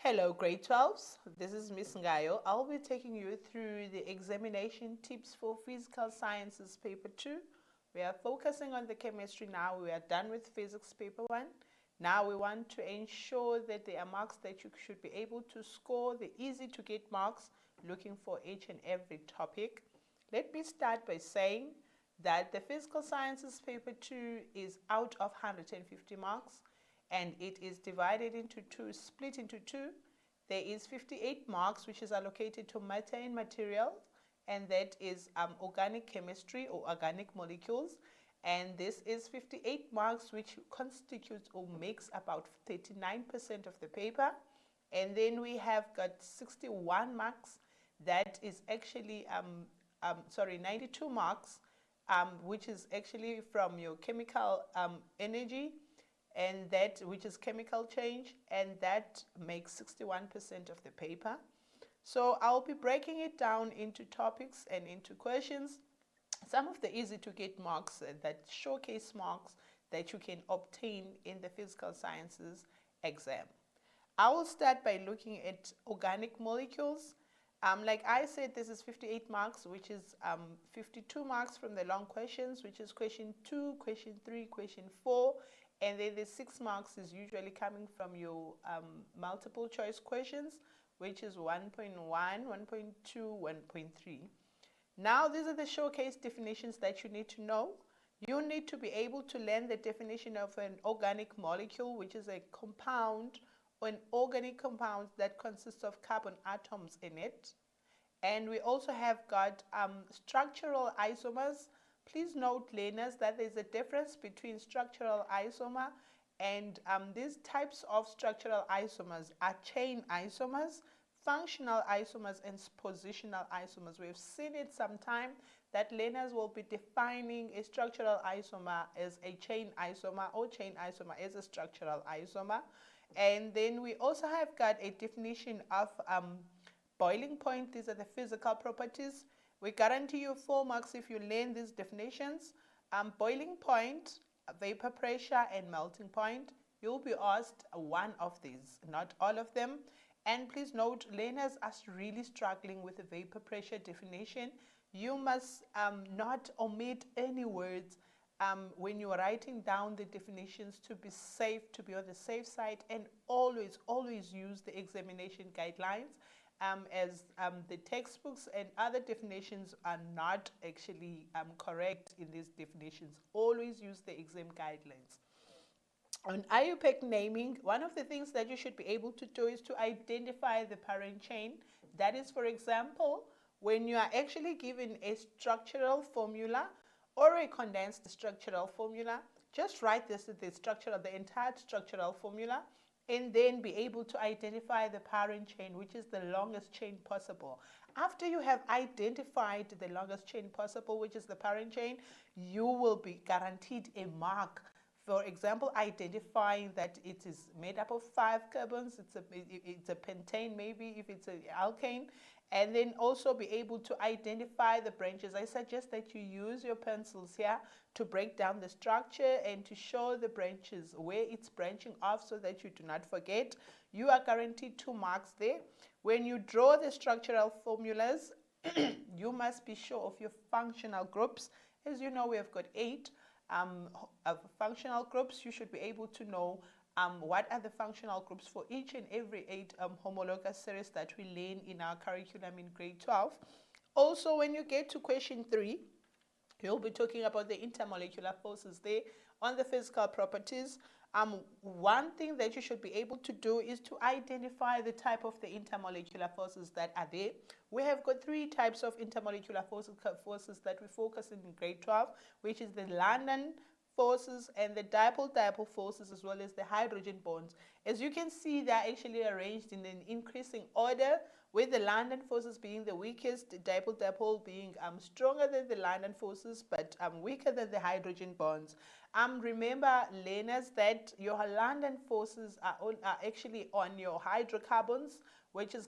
Hello, grade 12s. This is Miss Ngayo. I'll be taking you through the examination tips for physical sciences paper 2. We are focusing on the chemistry now. We are done with physics paper 1. Now we want to ensure that there are marks that you should be able to score, the easy to get marks, looking for each and every topic. Let me start by saying that the physical sciences paper 2 is out of 150 marks, and it is divided into two, split into two. There is 58 marks which is allocated to matter and material, and that is organic chemistry or organic molecules. And this is 58 marks which constitutes or makes about 39% of the paper. And then we have got 61 marks that is actually 92 marks, which is actually from your chemical energy, and that which is chemical change, and that makes 61% of the paper. So I'll be breaking it down into topics and into questions. Some of the easy to get marks that showcase marks that you can obtain in the physical sciences exam. I will start by looking at organic molecules. Like I said, this is 58 marks, which is 52 marks from the long questions, which is question 2, question 3, question 4, and then the 6 marks is usually coming from your multiple choice questions, which is 1.1, 1.2, 1.3. Now, these are the showcase definitions that you need to know. You need to be able to learn the definition of an organic molecule, which is a compound or an organic compound that consists of carbon atoms in it. And we also have got structural isomers. Please note, learners, that there's a difference between structural isomer and these types of structural isomers are chain isomers, functional isomers, and positional isomers. We've seen it sometime that learners will be defining a structural isomer as a chain isomer or chain isomer as a structural isomer. And then we also have got a definition of boiling point. These are the physical properties. We guarantee you 4 marks if you learn these definitions. Boiling point, vapor pressure, and melting point. You'll be asked one of these, not all of them. And please note, learners are really struggling with the vapor pressure definition. You must not omit any words when you're writing down the definitions to be safe, to be on the safe side, and always use the examination guidelines. As the textbooks and other definitions are not actually correct in these definitions. Always use the exam guidelines. On IUPAC naming, one of the things that you should be able to do is to identify the parent chain. That is, for example, when you are actually given a structural formula or a condensed structural formula, just write the entire structural formula, and then be able to identify the parent chain, which is the longest chain possible. After you have identified the longest chain possible, which is the parent chain, you will be guaranteed a mark. For example, identifying that it is made up of 5 carbons, it's a pentane maybe if it's an alkane, and then also be able to identify the branches. I suggest that you use your pencils here to break down the structure and to show the branches where it's branching off so that you do not forget. You are guaranteed 2 marks there. When you draw the structural formulas, you must be sure of your functional groups. As you know, we have got 8 of functional groups. You should be able to know what are the functional groups for each and every 8 homologous series that we learn in our curriculum in grade 12. Also, when you get to question 3, you'll be talking about the intermolecular forces there on the physical properties. One thing that you should be able to do is to identify the type of the intermolecular forces that are there. We have got 3 types of intermolecular forces that we focus in grade 12, which is the London forces and the dipole-dipole forces, as well as the hydrogen bonds. As you can see, they're actually arranged in an increasing order, with the London forces being the weakest, dipole-dipole being stronger than the London forces, but weaker than the hydrogen bonds. Remember, learners, that your London forces are actually on your hydrocarbons, which is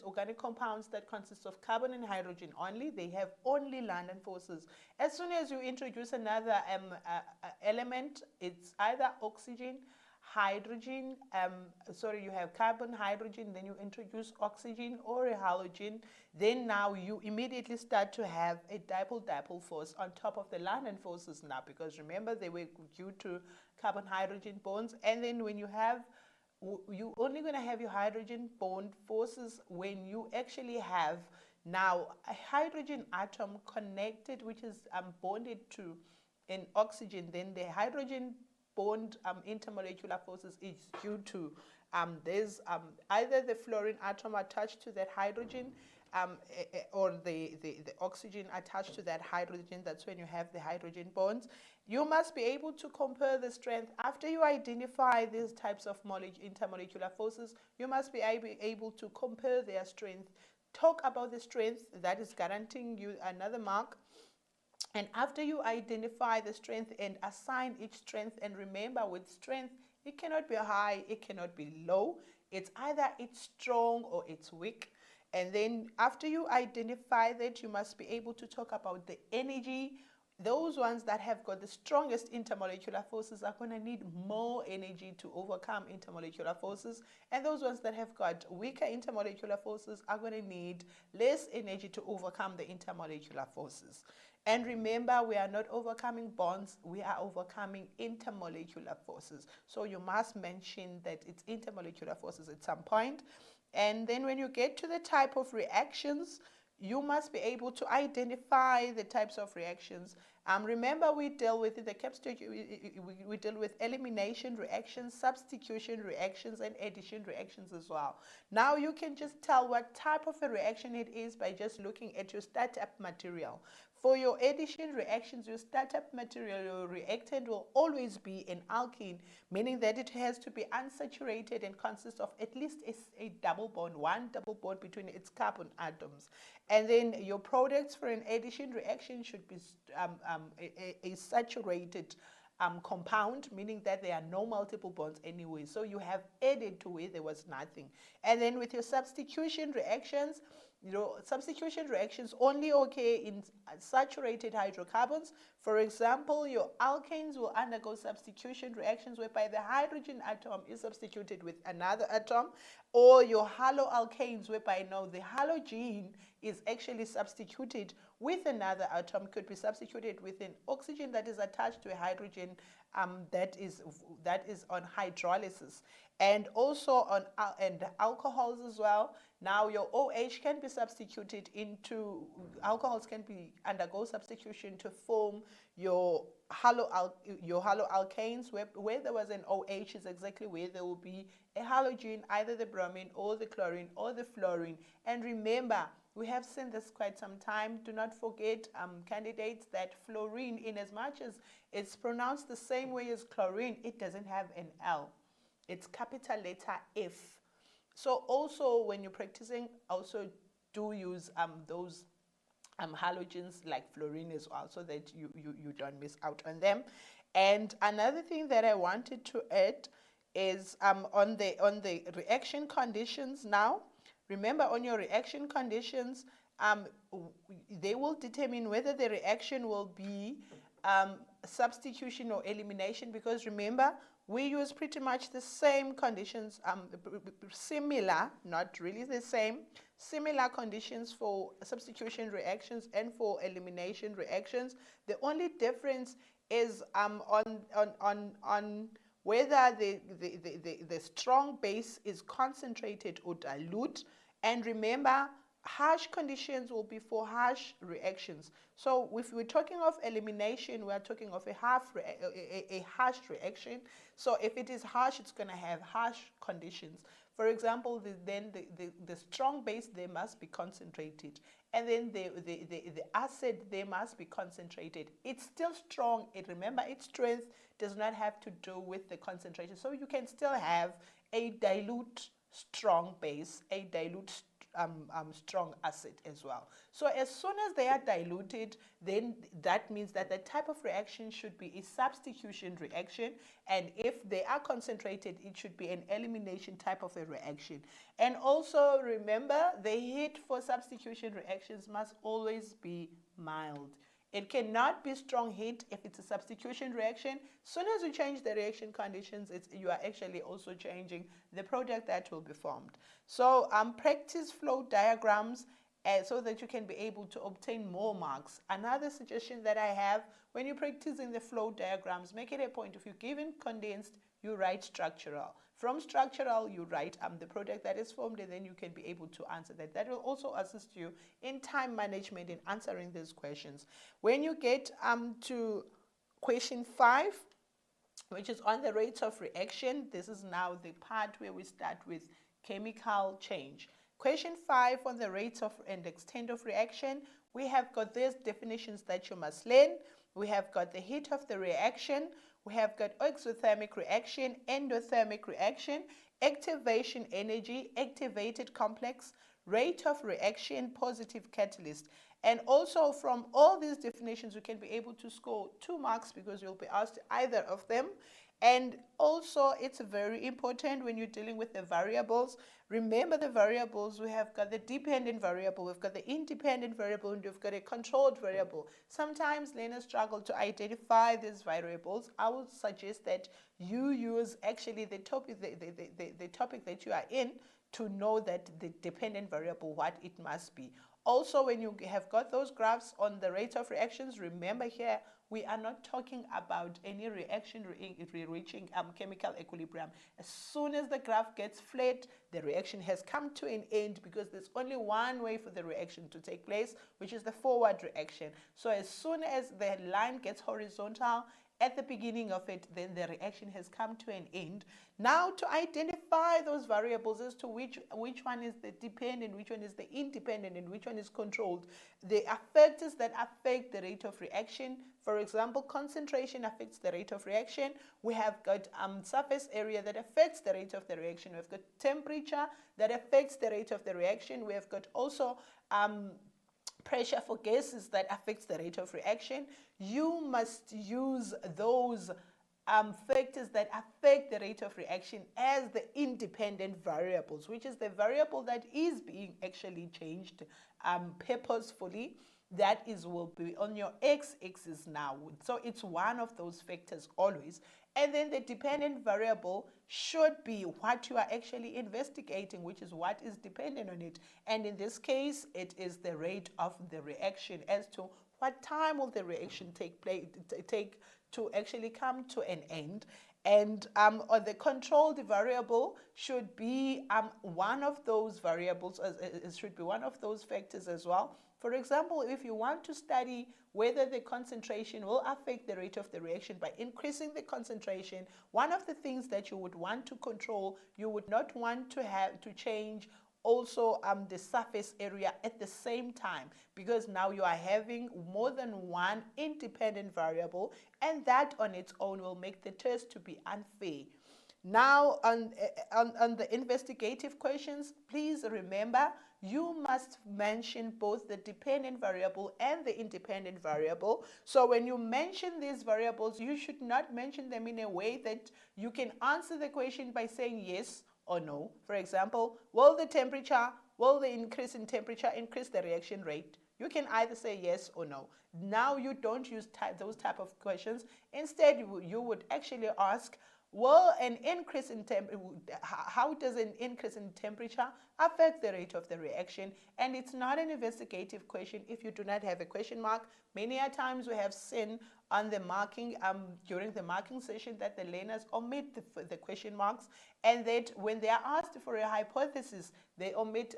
organic compounds that consist of carbon and hydrogen only. They have only London forces. As soon as you introduce another element, it's either oxygen, hydrogen, sorry, you have carbon, hydrogen, then you introduce oxygen or a halogen, then now you immediately start to have a dipole-dipole force on top of the London forces now, because remember they were due to carbon-hydrogen bonds. And then when you have, you only going to have your hydrogen bond forces when you actually have now a hydrogen atom connected, which is bonded to an oxygen. Then the hydrogen bond intermolecular forces is due to there's either the fluorine atom attached to that hydrogen, or the oxygen attached to that hydrogen. That's when you have the hydrogen bonds. You must be able to compare the strength. After you identify these types of intermolecular forces, you must be able to compare their strength. Talk about the strength that is guaranteeing you another mark. And after you identify the strength and assign each strength, and remember with strength, it cannot be high, it cannot be low. It's either it's strong or it's weak. And then after you identify that, you must be able to talk about the energy. Those ones that have got the strongest intermolecular forces are going to need more energy to overcome intermolecular forces. And those ones that have got weaker intermolecular forces are going to need less energy to overcome the intermolecular forces. And remember, we are not overcoming bonds, we are overcoming intermolecular forces. So you must mention that it's intermolecular forces at some point. And then when you get to the type of reactions, you must be able to identify the types of reactions. Remember, we deal with the capstone, we deal with elimination reactions, substitution reactions, and addition reactions as well. Now you can just tell what type of a reaction it is by just looking at your startup material. For your addition reactions, your startup material, your reactant will always be an alkene, meaning that it has to be unsaturated and consists of at least a double bond, one double bond between its carbon atoms. And then your products for an addition reaction should be a saturated compound, meaning that there are no multiple bonds anyway. So you have added to where there was nothing. And then with your substitution reactions, substitution reactions only occur in saturated hydrocarbons. For example, your alkanes will undergo substitution reactions whereby the hydrogen atom is substituted with another atom, or your haloalkanes whereby now the halogen is actually substituted with another atom. Could be substituted with an oxygen that is attached to a hydrogen that is on hydrolysis, and also on and alcohols as well. Now your OH can be substituted into, alcohols can be undergo substitution to form your haloalkanes, where there was an OH is exactly where there will be a halogen, either the bromine or the chlorine or the fluorine. And remember, we have seen this quite some time. Do not forget, candidates, that fluorine, in as much as it's pronounced the same way as chlorine, it doesn't have an L. It's capital letter F. So also when you're practicing, also do use those halogens like fluorine as well, so that you don't miss out on them. And another thing that I wanted to add is on the reaction conditions now. Remember, on your reaction conditions, they will determine whether the reaction will be substitution or elimination, because remember, we use pretty much the same conditions, similar, not really the same, similar conditions for substitution reactions and for elimination reactions. The only difference is on whether the strong base is concentrated or dilute. And remember, harsh conditions will be for harsh reactions. So if we're talking of elimination, we're talking of a harsh reaction. So if it is harsh, it's going to have harsh conditions. For example, the strong base, they must be concentrated. And then the acid, they must be concentrated. It's still strong. Remember, its strength does not have to do with the concentration. So you can still have a dilute strong base, a dilute strong acid as well. So as soon as they are diluted, then that means that the type of reaction should be a substitution reaction. And if they are concentrated, it should be an elimination type of a reaction. And also remember, the heat for substitution reactions must always be mild. It cannot be strong heat if it's a substitution reaction. Soon as you change the reaction conditions, you are actually also changing the product that will be formed. So practice flow diagrams so that you can be able to obtain more marks. Another suggestion that I have, when you're practicing the flow diagrams, make it a point, if you're given condensed, you write structural. From structural, you write the product that is formed, and then you can be able to answer that. That will also assist you in time management in answering these questions. When you get to question 5, which is on the rates of reaction, this is now the part where we start with chemical change. Question 5 on the rates of and extent of reaction, we have got these definitions that you must learn. We have got the heat of the reaction. We have got exothermic reaction, endothermic reaction, activation energy, activated complex, rate of reaction, positive catalyst. And also from all these definitions, you can be able to score 2 marks because you'll be asked either of them. And also, it's very important when you're dealing with the variables. Remember the variables, we have got the dependent variable, we've got the independent variable, and we've got a controlled variable. Sometimes learners struggle to identify these variables. I would suggest that you use actually the topic, the topic that you are in to know that the dependent variable, what it must be. Also, when you have got those graphs on the rate of reactions, remember here, we are not talking about any reaction reaching chemical equilibrium. As soon as the graph gets flat, the reaction has come to an end because there's only one way for the reaction to take place, which is the forward reaction. So as soon as the line gets horizontal, at the beginning of it, then the reaction has come to an end. Now, to identify those variables as to which one is the dependent, which one is the independent, and which one is controlled, the factors that affect the rate of reaction, for example, concentration affects the rate of reaction. We have got surface area that affects the rate of the reaction. We've got temperature that affects the rate of the reaction. We have got also pressure for gases that affects the rate of reaction. You must use those factors that affect the rate of reaction as the independent variables, which is the variable that is being actually changed purposefully. That will be on your x-axis now. So it's one of those factors always. And then the dependent variable should be what you are actually investigating, which is what is dependent on it. And in this case, it is the rate of the reaction as to what time will the reaction take to actually come to an end. And or the controlled variable should be one of those variables, it should be one of those factors as well. For example, if you want to study whether the concentration will affect the rate of the reaction by increasing the concentration, one of the things that you would want to control, you would not want to have to change also the surface area at the same time, because now you are having more than one independent variable, and that on its own will make the test to be unfair. Now, on the investigative questions, please remember you must mention both the dependent variable and the independent variable. So when you mention these variables, you should not mention them in a way that you can answer the question by saying yes or no. For example, will the increase in temperature increase the reaction rate? You can either say yes or no. Now you don't use those type of questions. Instead, you would actually ask, well, how does an increase in temperature affect the rate of the reaction? And it's not an investigative question if you do not have a question mark. Many a times we have seen on the marking, during the marking session, that the learners omit the question marks, and that when they are asked for a hypothesis, they omit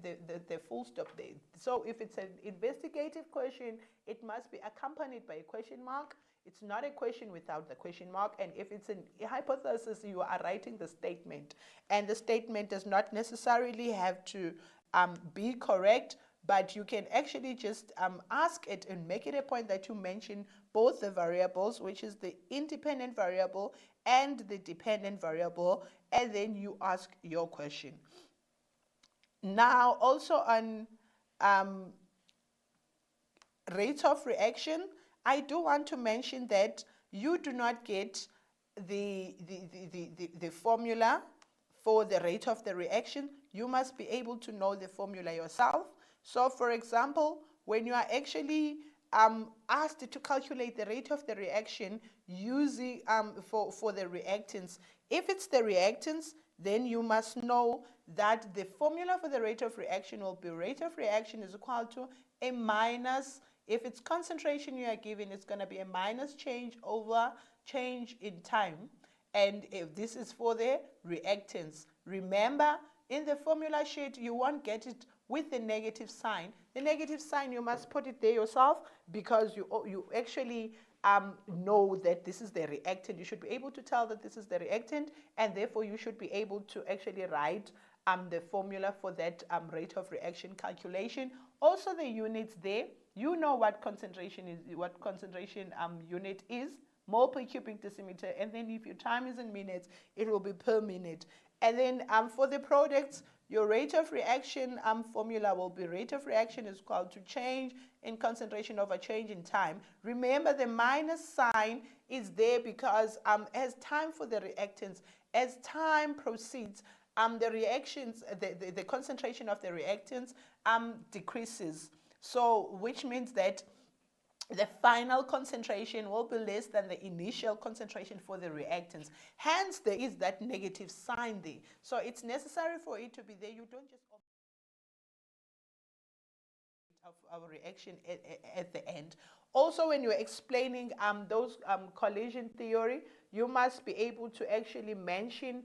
the full stop there. So if it's an investigative question, it must be accompanied by a question mark. It's not a question without the question mark. And if it's a hypothesis, you are writing the statement. And the statement does not necessarily have to be correct, but you can actually just ask it and make it a point that you mention both the variables, which is the independent variable and the dependent variable, and then you ask your question. Now, also on rate of reaction, I do want to mention that you do not get the formula for the rate of the reaction. You must be able to know the formula yourself. So for example, when you are actually asked to calculate the rate of the reaction using for the reactants. If it's the reactants, then you must know that the formula for the rate of reaction will be rate of reaction is equal to a minus, if it's concentration you are given, it's going to be a minus change over change in time. And if this is for the reactants, remember in the formula sheet you won't get it with the negative sign. The negative sign you must put it there yourself, because you actually know that this is the reactant. You should be able to tell that this is the reactant, and therefore you should be able to actually write the formula for that rate of reaction calculation. Also the units there, you know what concentration is, what concentration unit is, mole per cubic decimeter, and then if your time is in minutes, it will be per minute. And then for the products, your rate of reaction formula will be rate of reaction is equal to change in concentration over change in time. Remember the minus sign is there because as time for the reactants, as time proceeds, the reactions, the concentration of the reactants decreases. So which means that the final concentration will be less than the initial concentration for the reactants. Hence, there is that negative sign there. So it's necessary for it to be there. You don't just of our reaction at the end. Also, when you're explaining those collision theory, you must be able to actually mention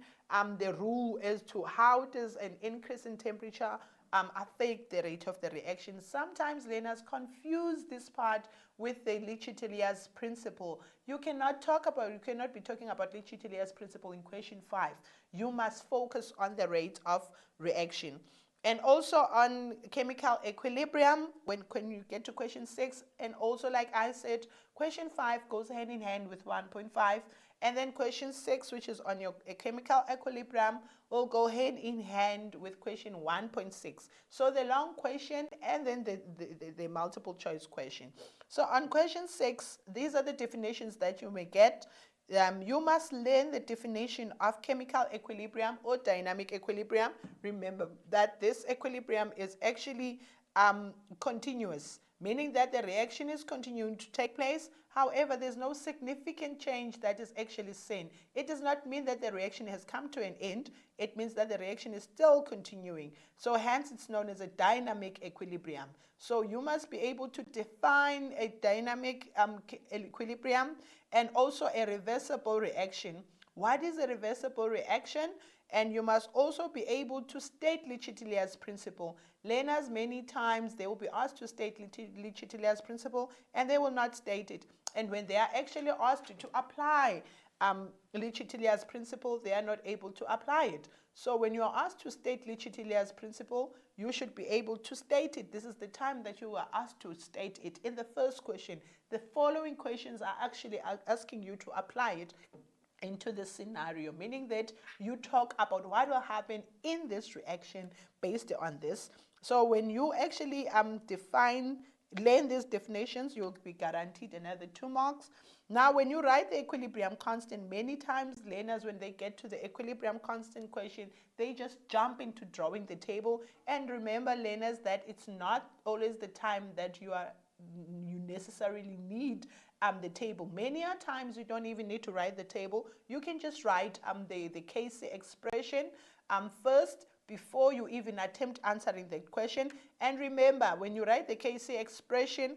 the rule as to how does an increase in temperature affect the rate of the reaction. Sometimes learners confuse this part with the Le Chatelier's principle. You cannot be talking about Le Chatelier's principle in question 5. You must focus on the rate of reaction. And also on chemical equilibrium, when you get to question 6, and also like I said, question 5 goes hand in hand with 1.5, and then question 6, which is on your chemical equilibrium, will go hand in hand with question 1.6. So the long question and then the multiple choice question. So on question 6, these are the definitions that you may get. You must learn the definition of chemical equilibrium or dynamic equilibrium. Remember that this equilibrium is actually continuous, meaning that the reaction is continuing to take place. However, there's no significant change that is actually seen. It does not mean that the reaction has come to an end. It means that the reaction is still continuing. So hence it's known as a dynamic equilibrium. So you must be able to define a dynamic equilibrium and also a reversible reaction. What is a reversible reaction? And you must also be able to state Le Chatelier's principle. Learners, many times, they will be asked to state Le Chatelier's principle, and they will not state it. And when they are actually asked to apply Le Chatelier's principle, they are not able to apply it. So when you are asked to state Le Chatelier's principle, you should be able to state it. This is the time that you are asked to state it in the first question. The following questions are actually asking you to apply it into the scenario, meaning that you talk about what will happen in this reaction based on this. So when you actually learn these definitions, you'll be guaranteed another 2 marks. Now, when you write the equilibrium constant, many times learners, when they get to the equilibrium constant question, they just jump into drawing the table. And remember, learners, that it's not always the time that you necessarily need the table. Many a times you don't even need to write the table. You can just write the Kc expression first before you even attempt answering the question. And remember, when you write the Kc expression,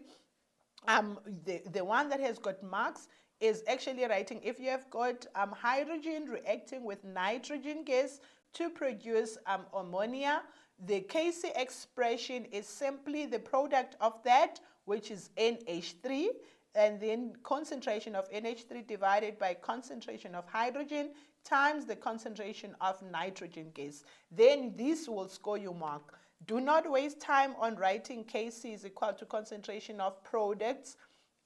the one that has got marks is actually writing if you have got hydrogen reacting with nitrogen gas to produce ammonia. The Kc expression is simply the product of that, which is NH3, and then concentration of NH3 divided by concentration of hydrogen times the concentration of nitrogen gas. Then this will score you mark. Do not waste time on writing Kc is equal to concentration of products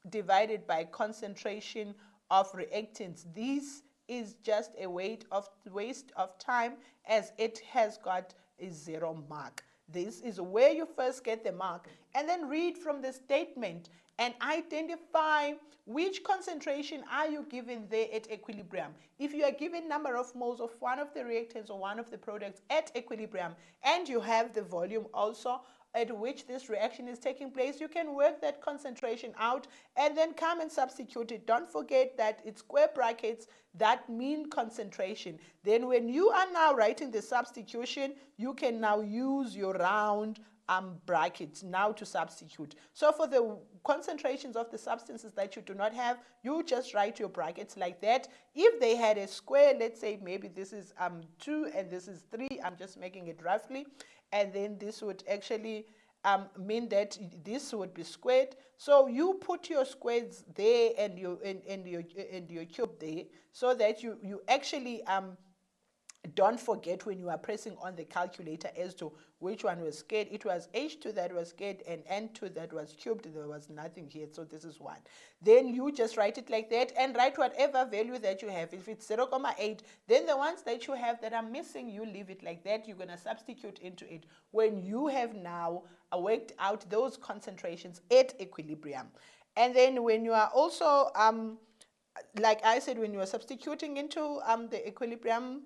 divided by concentration of reactants. This is just a waste of time, as it has got a 0 mark. This is where you first get the mark, and then read from the statement and identify which concentration are you given there at equilibrium. If you are given number of moles of one of the reactants or one of the products at equilibrium, and you have the volume also at which this reaction is taking place, you can work that concentration out and then come and substitute it. Don't forget that it's square brackets that mean concentration. Then when you are now writing the substitution, you can now use your round brackets now to substitute. So for the concentrations of the substances that you do not have, you just write your brackets like that. If they had a square, let's say maybe this is 2 and this is 3, I'm just making it roughly, and then this would actually mean that this would be squared. So you put your squares there and your cube there, so that you actually don't forget when you are pressing on the calculator as to which one was squared. It was H2 that was squared and N2 that was cubed. There was nothing here, so this is 1. Then you just write it like that and write whatever value that you have. If it's 0.8, then the ones that you have that are missing, you leave it like that. You're going to substitute into it when you have now worked out those concentrations at equilibrium. And then when you are also, like I said, when you are substituting into the equilibrium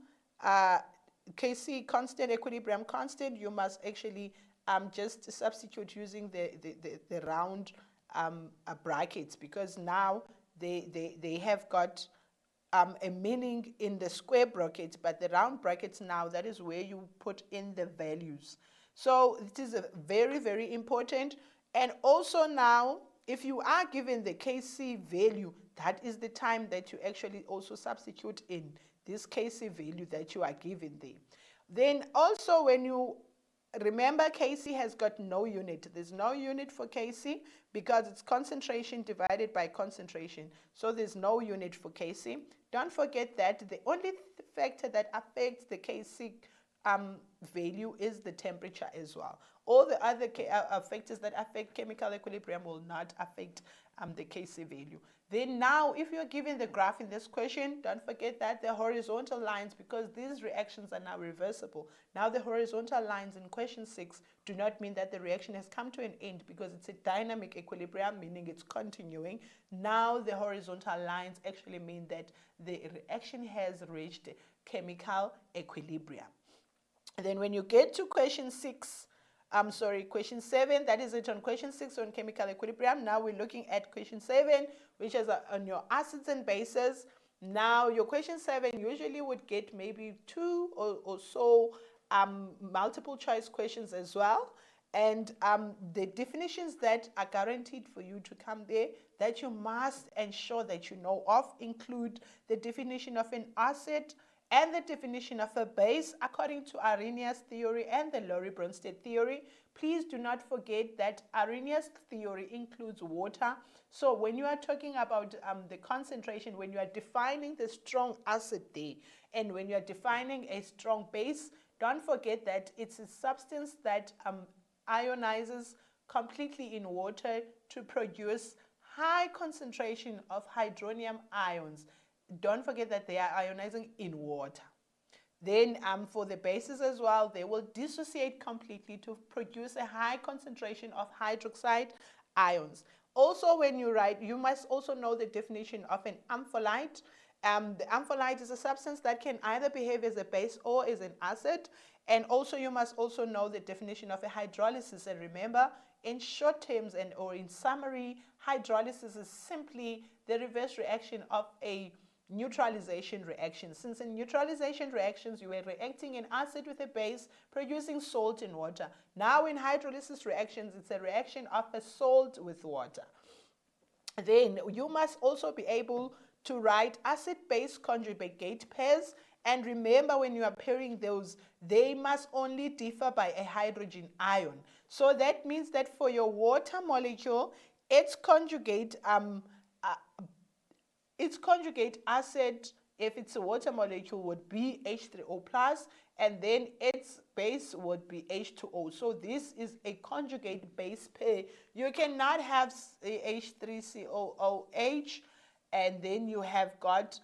Kc constant, equilibrium constant, you must actually just substitute using the round brackets, because now they have got a meaning in the square brackets, but the round brackets now, that is where you put in the values. So it is a very, very important. And also now, if you are given the Kc value, that is the time that you actually also substitute in this Kc value that you are given there. Then also when you remember, Kc has got no unit. There's no unit for Kc because it's concentration divided by concentration. So there's no unit for Kc. Don't forget that the only factor that affects the Kc value is the temperature as well. All the other factors that affect chemical equilibrium will not affect the Kc value. Then now, if you're given the graph in this question, don't forget that the horizontal lines, because these reactions are now reversible. Now the horizontal lines in question 6 do not mean that the reaction has come to an end, because it's a dynamic equilibrium, meaning it's continuing. Now the horizontal lines actually mean that the reaction has reached chemical equilibrium. And then when you get to question 6, question 7, that is it on question 6 on chemical equilibrium. Now we're looking at question 7, which is on your acids and bases. Now your question 7 usually would get maybe 2 or so multiple choice questions as well. And the definitions that are guaranteed for you to come there that you must ensure that you know of include the definition of an acid and the definition of a base according to Arrhenius theory and the Lowry-Bronsted theory. Please do not forget that Arrhenius theory includes water. So when you are talking about the concentration, when you are defining the strong acid there, and when you are defining a strong base, don't forget that it's a substance that ionizes completely in water to produce high concentration of hydronium ions. Don't forget that they are ionizing in water. Then for the bases as well, they will dissociate completely to produce a high concentration of hydroxide ions. Also, when you write, you must also know the definition of an ampholyte. The ampholyte is a substance that can either behave as a base or as an acid. And also, you must also know the definition of a hydrolysis. And remember, in short terms or in summary, hydrolysis is simply the reverse reaction of a neutralization reaction. Since in neutralization reactions, you were reacting an acid with a base, producing salt in water. Now in hydrolysis reactions, it's a reaction of a salt with water. Then you must also be able to write acid-base conjugate pairs. And remember, when you are pairing those, they must only differ by a hydrogen ion. So that means that for your water molecule, its conjugate acid, if it's a water molecule, would be H3O plus, and then its base would be H2O. So this is a conjugate base pair. You cannot have H3COOH and then you have got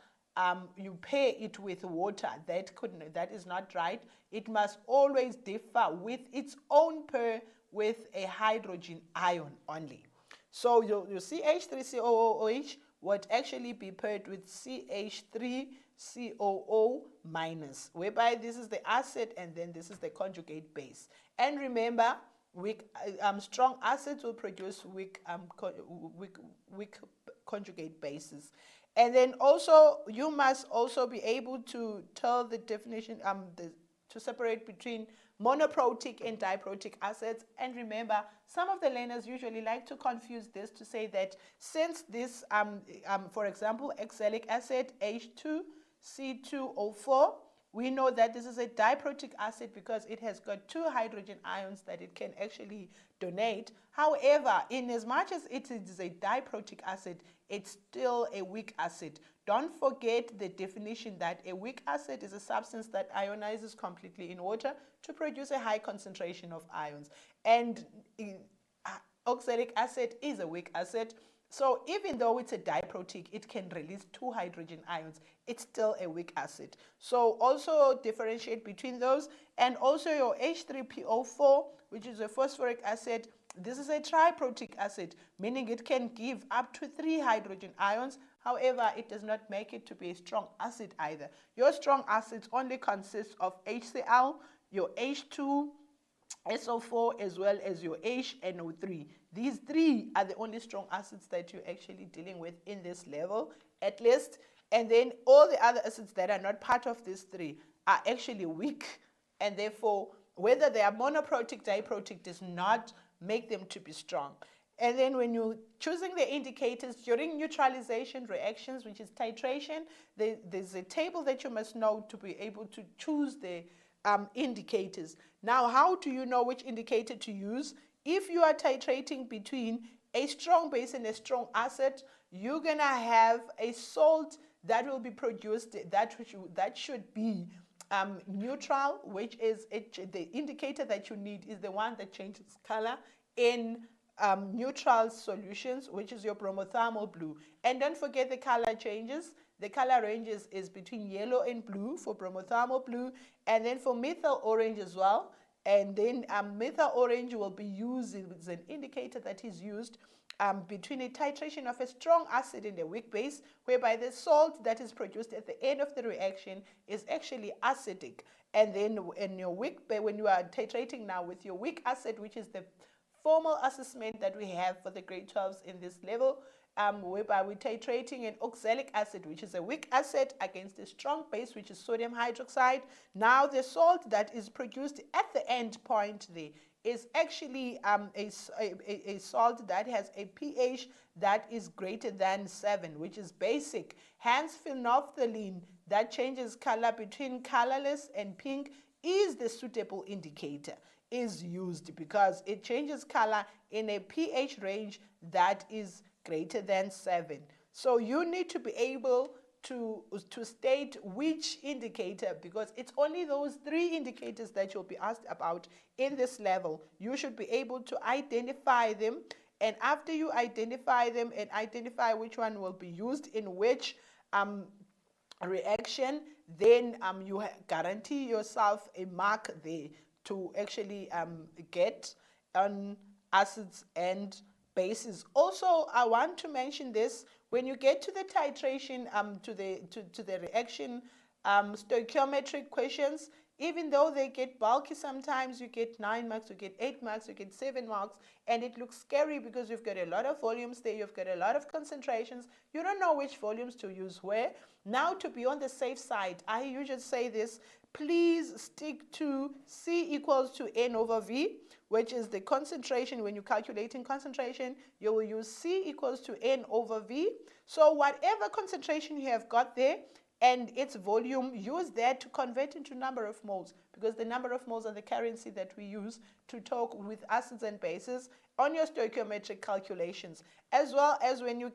you pair it with water. That is not right. It must always differ with its own pair with a hydrogen ion only. So you see H3COOH would actually be paired with CH3COO minus, whereby this is the acid and then this is the conjugate base. And remember, strong acids will produce weak conjugate bases. And then also you must also be able to tell the definition, to separate between monoprotic and diprotic acids. And remember, some of the learners usually like to confuse this to say that since this, for example, oxalic acid H2C2O4, we know that this is a diprotic acid because it has got two hydrogen ions that it can actually donate. However, in as much as it is a diprotic acid, it's still a weak acid. Don't forget the definition that a weak acid is a substance that ionizes completely in water to produce a high concentration of ions. And oxalic acid is a weak acid. So even though it's a diprotic, it can release two hydrogen ions. It's still a weak acid. So also differentiate between those. And also your H3PO4, which is a phosphoric acid, this is a triprotic acid, meaning it can give up to 3 hydrogen ions. However, it does not make it to be a strong acid either. Your strong acids only consist of HCl, your H2, SO4, as well as your HNO3. These three are the only strong acids that you're actually dealing with in this level, at least. And then all the other acids that are not part of these three are actually weak. And therefore, whether they are monoprotic, diprotic does not make them to be strong. And then when you're choosing the indicators during neutralization reactions, which is titration, there's a table that you must know to be able to choose the indicators. Now, how do you know which indicator to use? If you are titrating between a strong base and a strong acid, you're gonna have a salt that will be produced that should be neutral, which is the indicator that you need is the one that changes color in neutral solutions, which is your bromothermal blue. And don't forget the color changes. The color ranges is between yellow and blue for bromothermal blue, and then for methyl orange as well. And then methyl orange will be used as an indicator that is used between a titration of a strong acid and a weak base, whereby the salt that is produced at the end of the reaction is actually acidic. And then in your weak, when you are titrating now with your weak acid, which is the formal assessment that we have for the grade 12s in this level, whereby we're titrating an oxalic acid, which is a weak acid, against a strong base, which is sodium hydroxide. Now the salt that is produced at the end point there is actually a salt that has a pH that is greater than 7, which is basic. Hence, phenolphthalein that changes color between colorless and pink is the suitable indicator, is used because it changes color in a pH range that is greater than 7. So you need to be able to state which indicator, because it's only those 3 indicators that you'll be asked about in this level. You should be able to identify them, and after you identify them and identify which one will be used in which reaction, then you guarantee yourself a mark there to actually get on acids and bases. Also, I want to mention this: when you get to the titration to the reaction stoichiometric questions, even though they get bulky sometimes, you get 9 marks, you get 8 marks, you get 7 marks, and it looks scary because you've got a lot of volumes there, you've got a lot of concentrations, you don't know which volumes to use where. Now, to be on the safe side, I usually say this: please stick to C equals to N over V, which is the concentration. When you're calculating concentration, you will use C equals to N over V. So whatever concentration you have got there and its volume, use that to convert into number of moles, because the number of moles are the currency that we use to talk with acids and bases on your stoichiometric calculations. As well as when you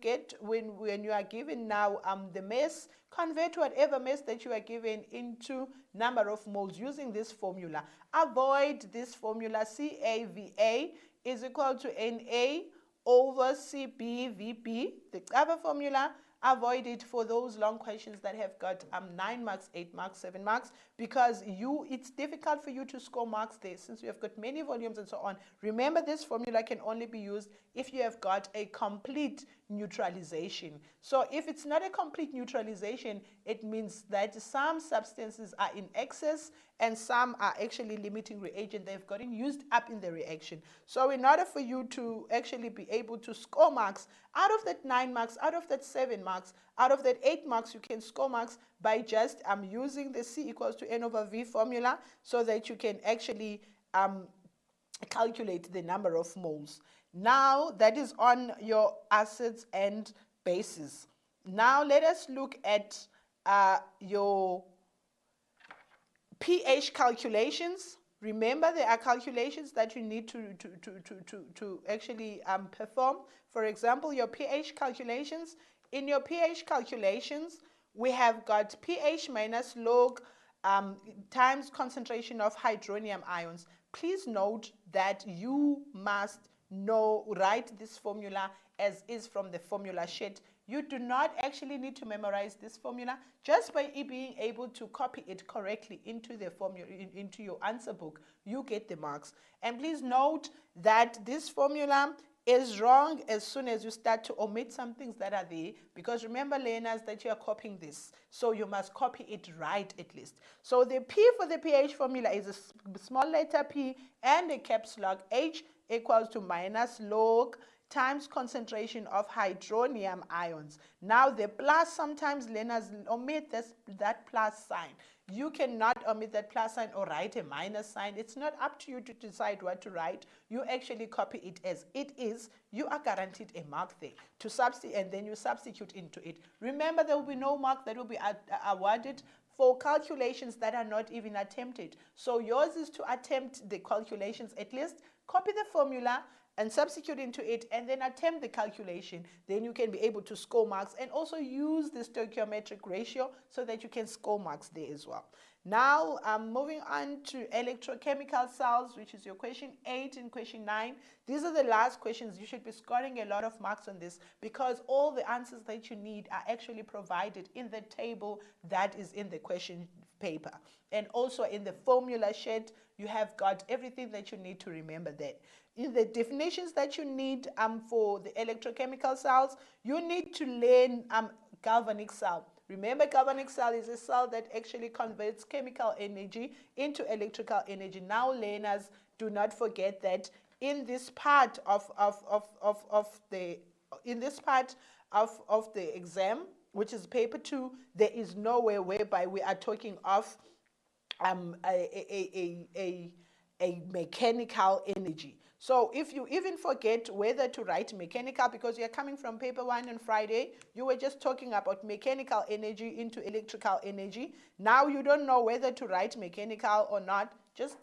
are given now the mass, convert whatever mass that you are given into number of moles using this formula. Avoid this formula: CAVA is equal to NA over CBVB, the other formula. Avoid it for those long questions that have got 9 marks, 8 marks, 7 marks, because it's difficult for you to score marks there since you have got many volumes and so on. Remember, this formula can only be used if you have got a complete neutralization. So if it's not a complete neutralization, it means that some substances are in excess and some are actually limiting reagent. They've gotten used up in the reaction. So in order for you to actually be able to score marks, out of that 9 marks, out of that 7 marks, out of that 8 marks, you can score marks by just using the C equals to N over V formula so that you can actually calculate the number of moles. Now that is on your acids and bases. Now let us look at your pH calculations. Remember, there are calculations that you need to actually perform. For example, your pH calculations. In your pH calculations, we have got pH minus log times concentration of hydronium ions. Please note that you must write this formula as is from the formula sheet. You do not actually need to memorize this formula. Just by being able to copy it correctly into the formula, into your answer book, you get the marks. And please note that this formula is wrong as soon as you start to omit some things that are there, because remember, learners, that you are copying this, so you must copy it right at least. So the P for the pH formula is a small letter P and a caps lock H equals to minus log times concentration of hydronium ions. Now the plus, sometimes learners omit that plus sign. You cannot omit that plus sign or write a minus sign. It's not up to you to decide what to write. You actually copy it as it is. You are guaranteed a mark there to substitute, and then you substitute into it. Remember, there will be no mark that will be awarded for calculations that are not even attempted. So yours is to attempt the calculations at least, copy the formula and substitute into it, and then attempt the calculation. Then you can be able to score marks, and also use the stoichiometric ratio so that you can score marks there as well. Now I'm moving on to electrochemical cells, which is your question 8 and question 9. These are the last questions. You should be scoring a lot of marks on this, because all the answers that you need are actually provided in the table that is in the question paper. And also in the formula sheet, you have got everything that you need to remember there. In the definitions that you need for the electrochemical cells, you need to learn galvanic cell. Remember, galvanic cell is a cell that actually converts chemical energy into electrical energy. Now, learners, do not forget that in this part of the exam, which is paper 2, there is nowhere whereby we are talking of a mechanical energy. So if you even forget whether to write mechanical, because you're coming from paper 1 on Friday, you were just talking about mechanical energy into electrical energy. Now you don't know whether to write mechanical or not. Just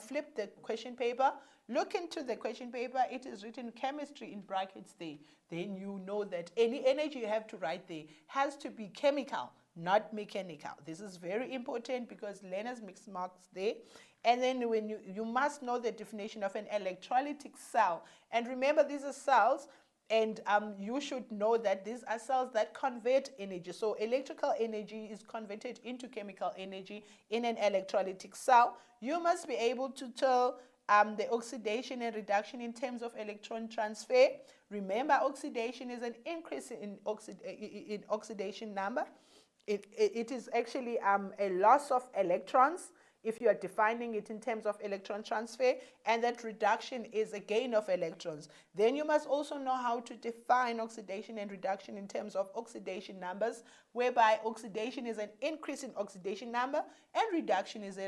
flip the question paper. Look into the question paper. It is written chemistry in brackets there. Then you know that any energy you have to write there has to be chemical, not mechanical. This is very important because learners mix marks there. And then when you must know the definition of an electrolytic cell. And remember, these are cells, and you should know that these are cells that convert energy. So electrical energy is converted into chemical energy in an electrolytic cell. You must be able to tell the oxidation and reduction in terms of electron transfer. Remember, oxidation is an increase in oxidation number. It is actually a loss of electrons, if you are defining it in terms of electron transfer, and that reduction is a gain of electrons. Then you must also know how to define oxidation and reduction in terms of oxidation numbers, whereby oxidation is an increase in oxidation number and reduction is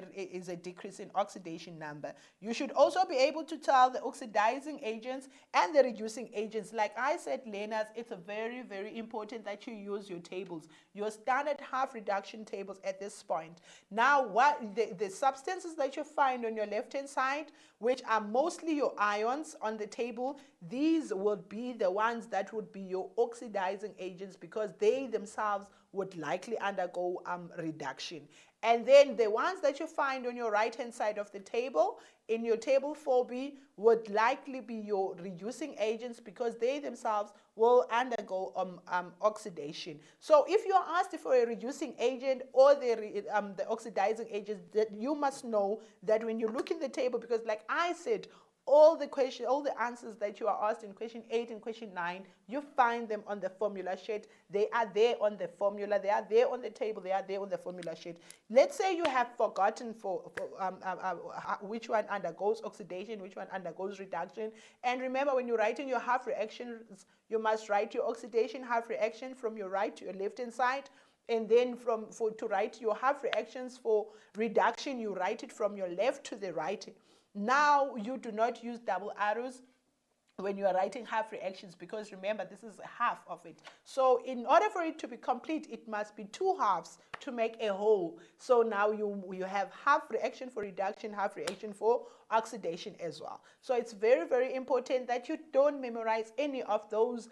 a decrease in oxidation number. You should also be able to tell the oxidizing agents and the reducing agents. Like I said, learners, it's very, very important that you use your tables, your standard half reduction tables at this point. Now, what the substances that you find on your left-hand side, which are mostly your ions on the table, these would be the ones that would be your oxidizing agents, because they themselves would likely undergo reduction. And then the ones that you find on your right-hand side of the table, in your table 4b, would likely be your reducing agents, because they themselves will undergo oxidation. So if you are asked for a reducing agent or the oxidizing agent, that you must know that when you look in the table, because like I said, all the question, all the answers that you are asked in question 8 and question 9, you find them on the formula sheet. They are there on the formula. They are there on the table. They are there on the formula sheet. Let's say you have forgotten which one undergoes oxidation, which one undergoes reduction. And remember, when you're writing your half reactions, you must write your oxidation half reaction from your right to your left hand side. And then to write your half reactions for reduction, you write it from your left to the right. Now you do not use double arrows when you are writing half reactions, because remember, this is half of it. So in order for it to be complete, it must be two halves to make a whole. So now you have half reaction for reduction, half reaction for oxidation as well. So it's very, very important that you don't memorize any of those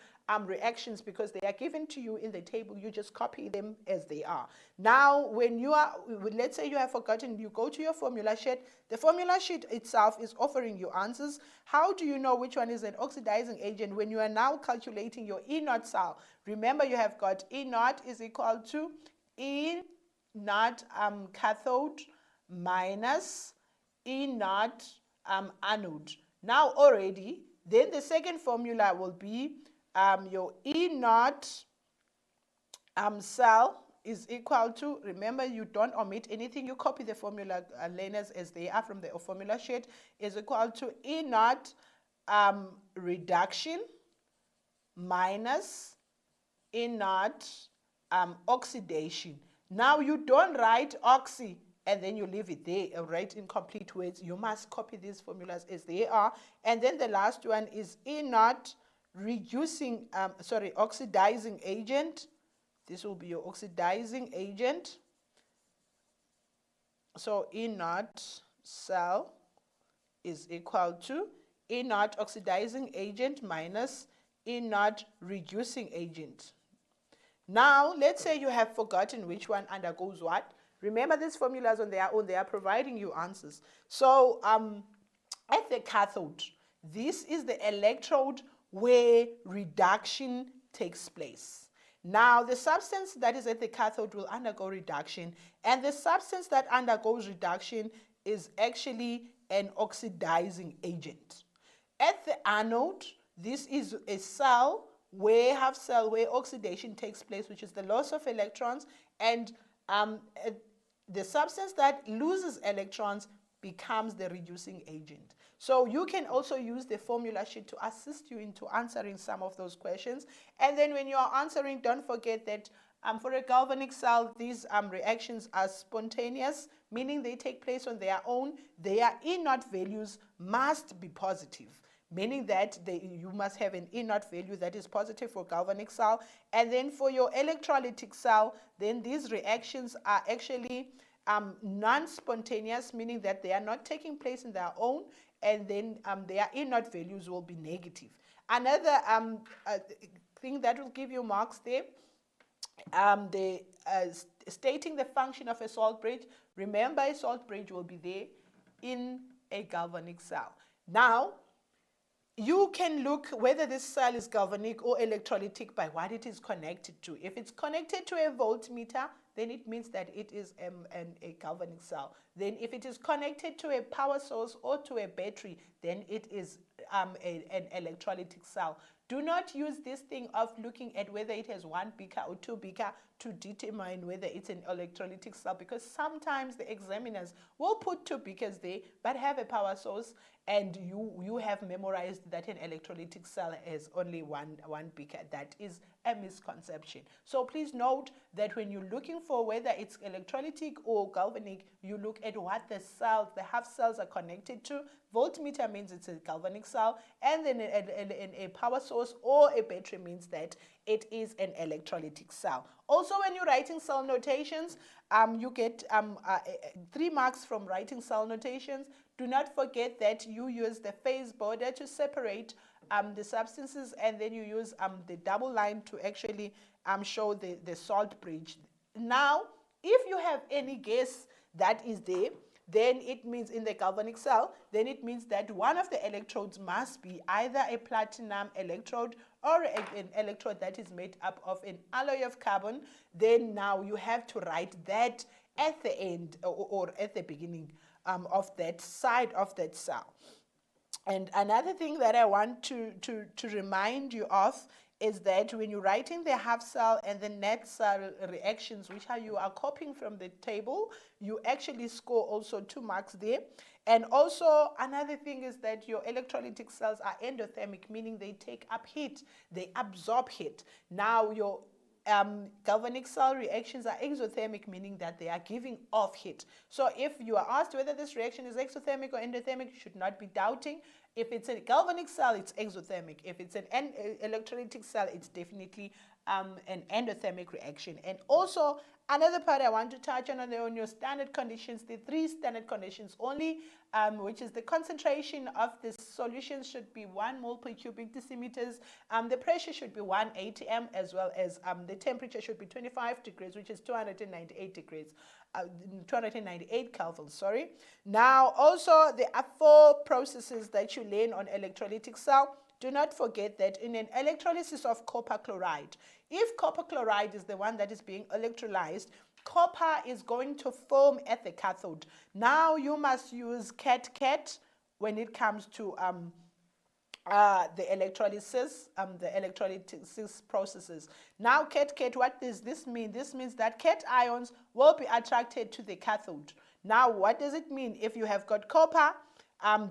reactions, because they are given to you in the table. You just copy them as they are. Now, let's say you have forgotten, you go to your formula sheet. The formula sheet itself is offering you answers. How do you know which one is an oxidizing agent when you are now calculating your E naught cell? Remember, you have got E naught is equal to E naught cathode minus E naught anode. Now already, then the second formula will be your E naught cell is equal to, remember, you don't omit anything, you copy the formula learners as they are from the formula sheet, is equal to E naught reduction minus E naught oxidation. Now you don't write oxy and then you leave it there, write incomplete words. You must copy these formulas as they are. And then the last one is E naught oxidizing agent. This will be your oxidizing agent. So E naught cell is equal to E naught oxidizing agent minus E naught reducing agent. Now, let's say you have forgotten which one undergoes what. Remember, these formulas on their own, they are providing you answers. So at the cathode, this is the electrode where reduction takes place. Now, the substance that is at the cathode will undergo reduction, and the substance that undergoes reduction is actually an oxidizing agent. At the anode, this is a cell where oxidation takes place, which is the loss of electrons, and the substance that loses electrons becomes the reducing agent. So you can also use the formula sheet to assist you into answering some of those questions. And then when you are answering, don't forget that for a galvanic cell, these reactions are spontaneous, meaning they take place on their own. Their E naught values must be positive, meaning that you must have an E naught value that is positive for galvanic cell. And then for your electrolytic cell, then these reactions are actually non-spontaneous, meaning that they are not taking place in their own, and then their E naught values will be negative. Another thing that will give you marks there, stating the function of a salt bridge. Remember, a salt bridge will be there in a galvanic cell. Now, you can look whether this cell is galvanic or electrolytic by what it is connected to. If it's connected to a voltmeter, then it means that it is a galvanic cell. Then if it is connected to a power source or to a battery, then it is an electrolytic cell. Do not use this thing of looking at whether it has 1 beaker or 2 beaker to determine whether it's an electrolytic cell, because sometimes the examiners will put 2 beakers there but have a power source, and you have memorized that an electrolytic cell has only one beaker. That is a misconception. So please note that when you're looking for whether it's electrolytic or galvanic, you look at what the cells, the half cells are connected to. Voltmeter means it's a galvanic cell, and then a power source or a battery means that it is an electrolytic cell. Also, when you're writing cell notations, you get 3 marks from writing cell notations. Do not forget that you use the phase border to separate the substances, and then you use the double line to actually show the salt bridge. Now, if you have any guess that is there, then it means in the galvanic cell, then it means that one of the electrodes must be either a platinum electrode or an electrode that is made up of an alloy of carbon. Then now you have to write that at the end or at the beginning of that side of that cell. And another thing that I want to remind you of is that when you're writing the half cell and the net cell reactions, which are you are copying from the table, you actually score also 2 marks there. And also another thing is that your electrolytic cells are endothermic, meaning they take up heat, they absorb heat. Now your galvanic cell reactions are exothermic, meaning that they are giving off heat. So if you are asked whether this reaction is exothermic or endothermic, you should not be doubting. If it's a galvanic cell, it's exothermic. If it's an electrolytic cell, it's definitely an endothermic reaction. And also, another part I want to touch on your standard conditions, the 3 standard conditions only, which is the concentration of this solution should be 1 mole per cubic decimeters. The pressure should be 1 atm, as well as the temperature should be 25 degrees, which is 298 degrees. 298 Kelvin, sorry. Now, also, there are 4 processes that you learn on electrolytic cell. Do not forget that in an electrolysis of copper chloride, if copper chloride is the one that is being electrolyzed, copper is going to form at the cathode. Now, you must use cat when it comes to the electrolysis processes. Now, what does this mean? This means that cat ions will be attracted to the cathode. Now, what does it mean? If you have got copper,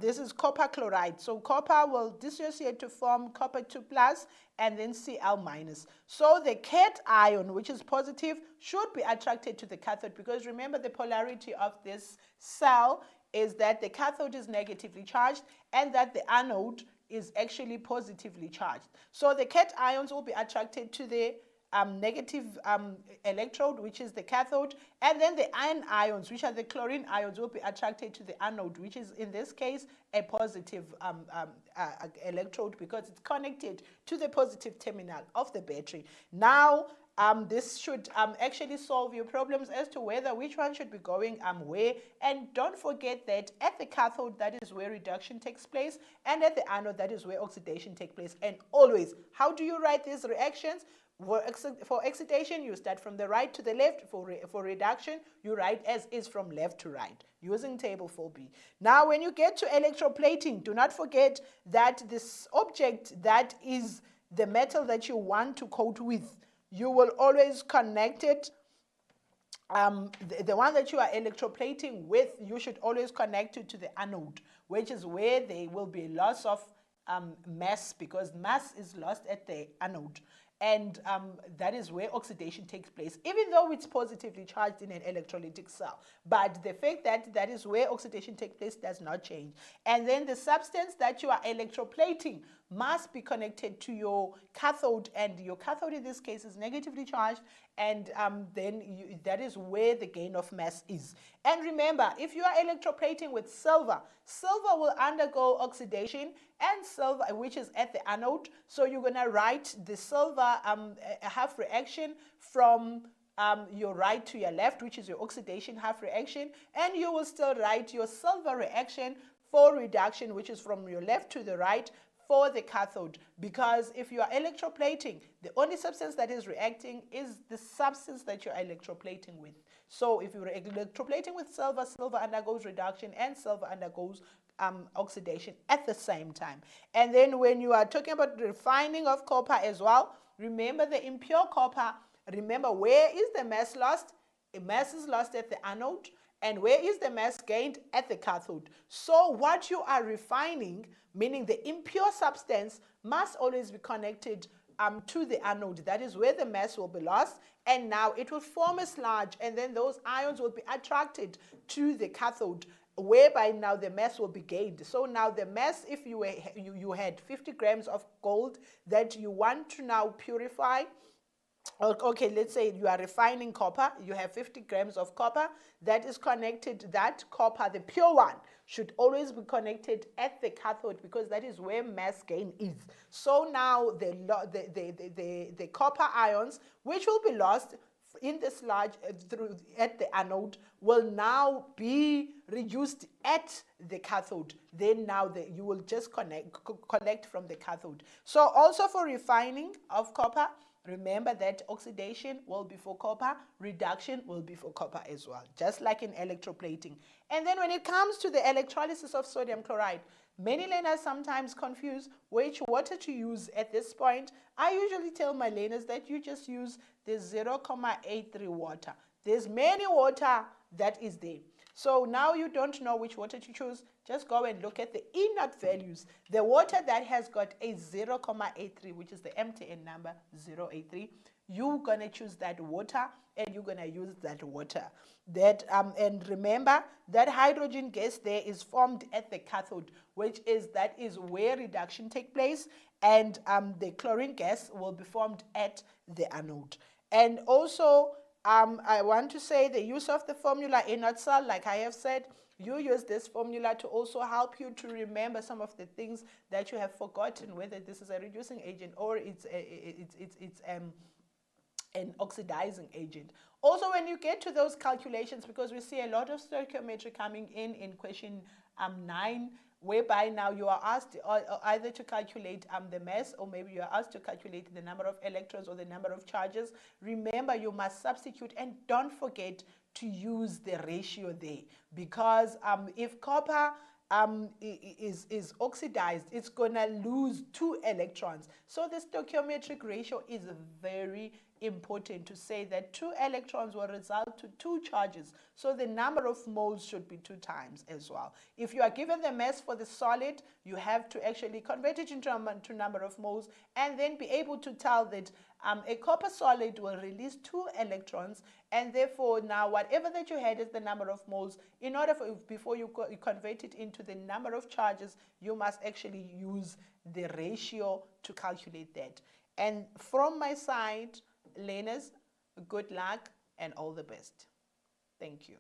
this is copper chloride. So copper will dissociate to form copper 2 plus and then Cl minus. So the cat ion, which is positive, should be attracted to the cathode, because remember the polarity of this cell is that the cathode is negatively charged and that the anode is actually positively charged. So the cat ions will be attracted to the negative electrode, which is the cathode, and then the ions, which are the chlorine ions, will be attracted to the anode, which is in this case a positive electrode, because it's connected to the positive terminal of the battery. Now, this should actually solve your problems as to whether which one should be going where. And don't forget that at the cathode, that is where reduction takes place, and at the anode, that is where oxidation takes place. And always, how do you write these reactions? For excitation, you start from the right to the left. For reduction, you write as is from left to right, using table 4b. Now, when you get to electroplating, do not forget that this object that is the metal that you want to coat with, you will always connect it. The one that you are electroplating with, you should always connect it to the anode, which is where there will be loss of mass, because mass is lost at the anode. And that is where oxidation takes place, even though it's positively charged in an electrolytic cell. But the fact that that is where oxidation takes place does not change. And then the substance that you are electroplating must be connected to your cathode, and your cathode in this case is negatively charged, and then that is where the gain of mass is. And remember, if you are electroplating with silver, silver will undergo oxidation, and silver, which is at the anode, so you're going to write the silver half reaction from your right to your left, which is your oxidation half reaction, and you will still write your silver reaction for reduction, which is from your left to the right, for the cathode. Because if you are electroplating, the only substance that is reacting is the substance that you're electroplating with. So if you're electroplating with silver, silver undergoes reduction and silver undergoes oxidation at the same time. And then when you are talking about the refining of copper as well, remember the impure copper. Remember, where is the mass lost? Mass is lost at the anode. And where is the mass gained? At the cathode. So what you are refining, meaning the impure substance, must always be connected to the anode. That is where the mass will be lost, and now it will form a sludge, and then those ions will be attracted to the cathode, whereby now the mass will be gained. So now the mass, if you had 50 grams of gold that you want to now purify. Okay, let's say you are refining copper. You have 50 grams of copper that is connected. That copper, the pure one, should always be connected at the cathode, because that is where mass gain is. So now the copper ions, which will be lost in the sludge at the anode, will now be reduced at the cathode. Then now you will just collect from the cathode. So also for refining of copper, remember that oxidation will be for copper, reduction will be for copper as well, just like in electroplating. And then when it comes to the electrolysis of sodium chloride, Many learners sometimes confuse which water to use at this point. I usually tell my learners that you just use the 0,83 water. There's many water that is there. So now you don't know which water to choose. Just go and look at the inert values. The water that has got a 0,83, which is the MTN number 083, you're going to choose that water and you're going to use that water. And remember that hydrogen gas there is formed at the cathode, which is that is where reduction take place, and the chlorine gas will be formed at the anode. And also, I want to say the use of the formula in itself, like I have said, you use this formula to also help you to remember some of the things that you have forgotten, whether this is a reducing agent or it's an oxidizing agent. Also, when you get to those calculations, because we see a lot of stoichiometry coming in question 9, whereby now you are asked either to calculate the mass, or maybe you are asked to calculate the number of electrons or the number of charges. Remember, you must substitute, and don't forget to use the ratio there, because if copper is oxidized, it's going to lose 2 electrons. So the stoichiometric ratio is very important to say that 2 electrons will result to 2 charges. So the number of moles should be 2 times as well. If you are given the mass for the solid, you have to actually convert it into number of moles, and then be able to tell that a copper solid will release 2 electrons, and therefore now whatever that you had as the number of moles, in order for, before you convert it into the number of charges, you must actually use the ratio to calculate that. And from my side, learners, good luck and all the best. Thank you.